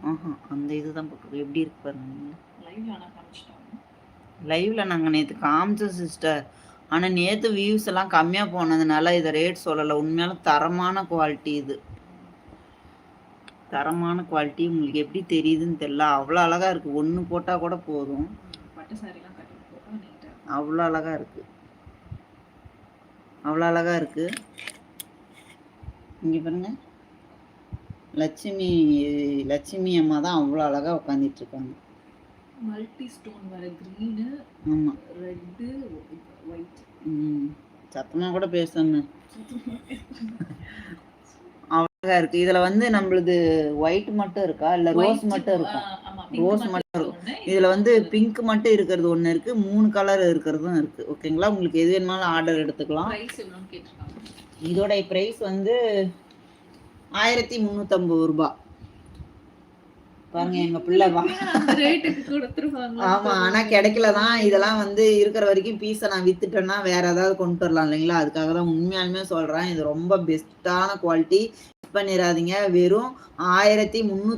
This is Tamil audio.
ஆஹா, அந்த இதுதான் போட்டுருக்கோம். எப்படி இருக்கு பாருங்க. லைவ்ல ஆனா காமிச்சிட்டாங்க. லைவ்ல நாங்கள் நேற்று காமிச்சோம் சிஸ்டர். ஆனால் நேற்று வியூஸ் எல்லாம் கம்மியாக போனதுனால இதை ரேட் சொல்லலை. உண்மையாலும் தரமான குவாலிட்டி இது. தரமான குவாலிட்டி. உங்களுக்கு எப்படி தெரியுதுன்னு தெரியல. அவ்வளோ அழகாக இருக்குது. ஒன்று போட்டால் கூட போதும். பட்டு சாரிலாம் கட்டி போட்டா நீட்டா அவ்வளோ அழகாக இருக்குது. அவ்வளோ அழகாக இருக்குது. இங்கே பாருங்க, லட்சுமி அம்மா தான் அவ்வளோ அழகாக உட்காந்துட்டு இருக்காங்க. மல்டி ஸ்டோன் வர கிரீனு, ஆமா, ரெட்டு, ஒயிட். சத்தமா கூட பேசணும். அழகா இருக்கு. இதுல வந்து நம்மளுது ஒயிட் மட்டும் இருக்கா இல்ல ரோஸ் மட்டும் இருக்கா? ரோஸ் மட்டும் இருக்கும். இதுல வந்து பிங்க் மட்டும் இருக்கிறது ஒண்ணு இருக்கு, 3 கலர் இருக்கிறதும் இருக்கு. ஓகேங்களா? உங்களுக்கு எது வேணுமாலும் ஆர்டர் எடுத்துக்கலாம். இதோட பிரைஸ் வந்து 1350 ரூபாய். பாருங்க, எங்க பிள்ளை ஆமா, ஆனா கிடைக்கலதான். இதெல்லாம் வந்து இருக்கிற வரைக்கும் பீஸை நான் வித்துட்டேன்னா வேற ஏதாவது கொண்டு வரலாம் இல்லைங்களா? அதுக்காக தான் உண்மையாலுமே சொல்றேன். இது ரொம்ப பெஸ்டான குவாலிட்டி. பண்ணிடாதீங்க. வெறும் 1350